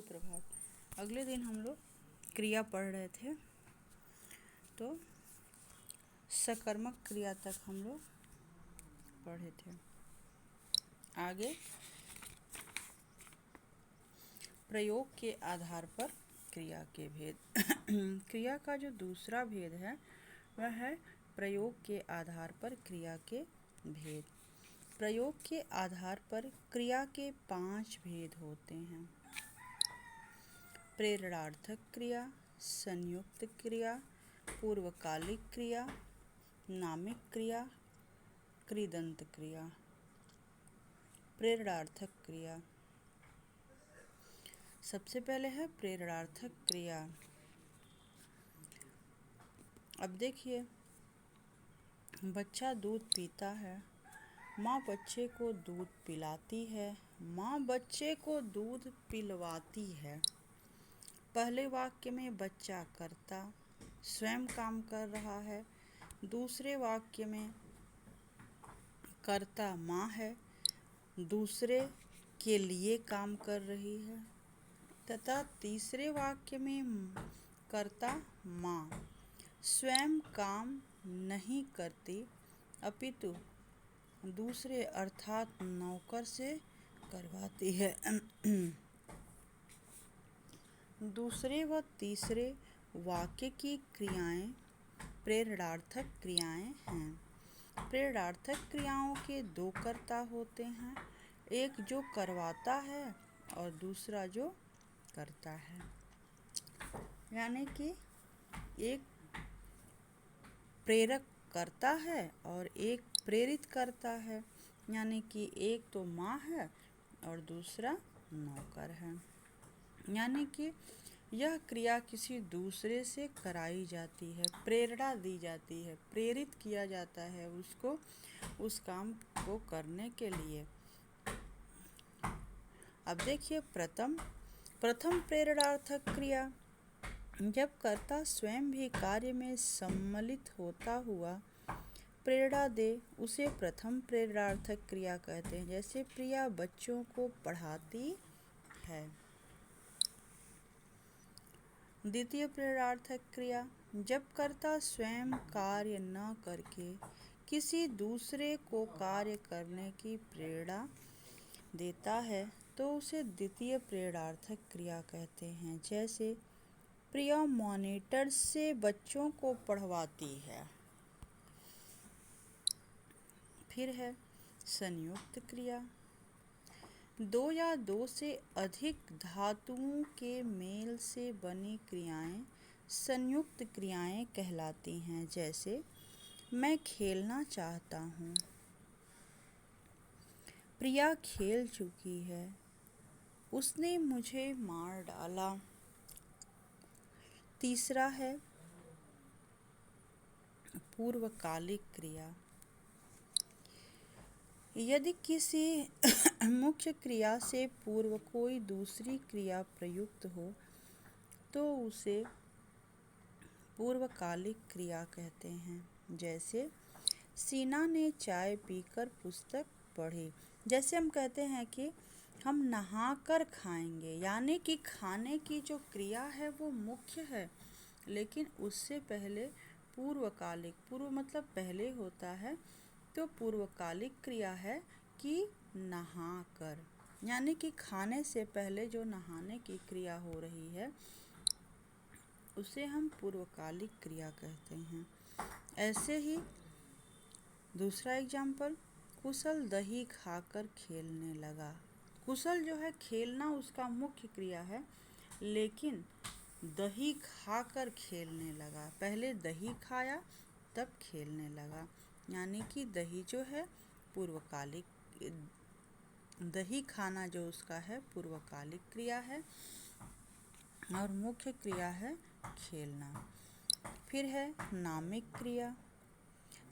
सुप्रभात। अगले दिन हम लोग क्रिया पढ़ रहे थे, तो सकर्मक क्रिया तक हम लोग पढ़े थे। आगे प्रयोग के आधार पर क्रिया के भेद। क्रिया का जो दूसरा भेद है वह है प्रयोग के आधार पर क्रिया के भेद। प्रयोग के आधार पर क्रिया के 5 भेद होते हैं। प्रेरणार्थक क्रिया, संयुक्त क्रिया, पूर्वकालिक क्रिया, नामिक क्रिया, कृदंत क्रिया। प्रेरणार्थक क्रिया, सबसे पहले है प्रेरणार्थक क्रिया। अब देखिए, बच्चा दूध पीता है, माँ बच्चे को दूध पिलाती है, माँ बच्चे को दूध पिलवाती है। पहले वाक्य में बच्चा कर्ता स्वयं काम कर रहा है, दूसरे वाक्य में कर्ता माँ है, दूसरे के लिए काम कर रही है, तथा तीसरे वाक्य में कर्ता माँ स्वयं काम नहीं करती अपितु दूसरे अर्थात नौकर से करवाती है। दूसरे व तीसरे वाक्य की क्रियाएं प्रेरणार्थक क्रियाएं हैं। प्रेरणार्थक क्रियाओं के 2 कर्ता होते हैं, एक जो करवाता है और दूसरा जो करता है। यानी कि एक प्रेरक करता है और एक प्रेरित करता है। यानी कि एक तो माँ है और दूसरा नौकर है। यानी कि यह क्रिया किसी दूसरे से कराई जाती है, प्रेरणा दी जाती है, प्रेरित किया जाता है उसको उस काम को करने के लिए। अब देखिए, प्रथम प्रेरणार्थक क्रिया, जब कर्ता स्वयं भी कार्य में सम्मिलित होता हुआ प्रेरणा दे उसे प्रथम प्रेरणार्थक क्रिया कहते हैं। जैसे प्रिया बच्चों को पढ़ाती है। द्वितीय प्रेरणार्थक क्रिया, जब कर्ता स्वयं कार्य न करके किसी दूसरे को कार्य करने की प्रेरणा देता है तो उसे द्वितीय प्रेरणार्थक क्रिया कहते हैं। जैसे प्रिया मॉनिटर से बच्चों को पढ़वाती है। फिर है संयुक्त क्रिया, 2 या 2 से अधिक धातुओं के मेल से बनी क्रियाएं संयुक्त क्रियाएं कहलाती हैं। जैसे मैं खेलना चाहता हूँ, प्रिया खेल चुकी है, उसने मुझे मार डाला। तीसरा है पूर्वकालिक क्रिया, यदि किसी मुख्य क्रिया से पूर्व कोई दूसरी क्रिया प्रयुक्त हो तो उसे पूर्वकालिक क्रिया कहते हैं। जैसे सीना ने चाय पीकर पुस्तक पढ़ी। जैसे हम कहते हैं कि हम नहाकर खाएंगे, यानी कि खाने की जो क्रिया है वो मुख्य है, लेकिन उससे पहले पूर्वकालिक, पूर्व मतलब पहले होता है, तो पूर्वकालिक क्रिया है कि नहाकर, यानी कि खाने से पहले जो नहाने की क्रिया हो रही है उसे हम पूर्वकालिक क्रिया कहते हैं। ऐसे ही दूसरा एग्जाम्पल, कुशल दही खाकर खेलने लगा। कुशल जो है खेलना उसका मुख्य क्रिया है, लेकिन दही खाकर खेलने लगा। पहले दही खाया तब खेलने लगा, यानी कि दही जो है पूर्वकालिक, दही खाना जो उसका है पूर्वकालिक क्रिया है और मुख्य क्रिया है खेलना। फिर है नामिक क्रिया,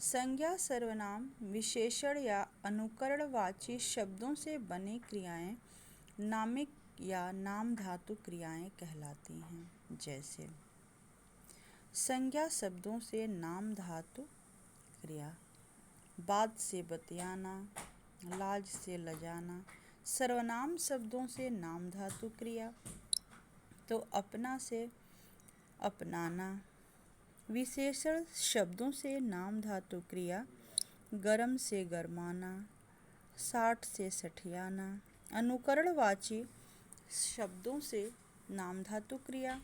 संज्ञा, सर्वनाम, विशेषण या अनुकरणवाची शब्दों से बनी क्रियाएं नामिक या नाम धातु क्रियाएं कहलाती हैं। जैसे संज्ञा शब्दों से नाम धातु क्रिया, बात से बतियाना, लाज से लजाना। सर्वनाम शब्दों से नाम धातु क्रिया, तो अपना से अपनाना। विशेषण शब्दों से नाम धातु क्रिया, गरम से गरमाना, साठ से सठियाना। अनुकरणवाची शब्दों से नाम धातु क्रिया,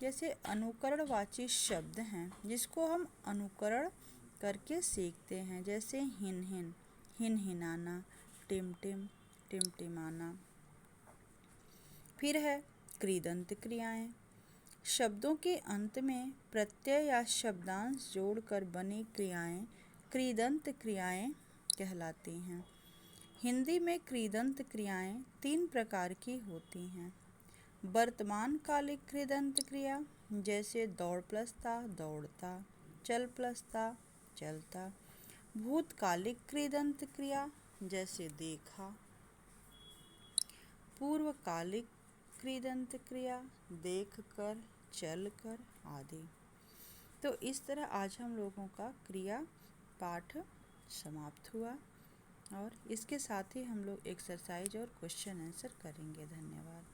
जैसे अनुकरणवाची शब्द हैं जिसको हम अनुकरण करके सीखते हैं, जैसे हिन हिन, हिन हिनाना, टिम टिम, टिमटिमाना। फिर है कृदंत क्रियाएं। शब्दों के अंत में प्रत्यय या शब्दांश जोड़कर बनी क्रियाएं कृदंत क्रियाएं कहलाती हैं। हिंदी में कृदंत क्रियाएं 3 प्रकार की होती हैं। वर्तमान कालिक कृदंत क्रिया, जैसे दौड़ प्लस ता दौड़ता, चल प्लस ता चलता। भूतकालिक कृदंत क्रिया, जैसे देखा। पूर्वकालिक कृदंत क्रिया, देख कर, चल कर आदि। तो इस तरह आज हम लोगों का क्रिया पाठ समाप्त हुआ और इसके साथ ही हम लोग एक्सरसाइज और क्वेश्चन आंसर करेंगे। धन्यवाद।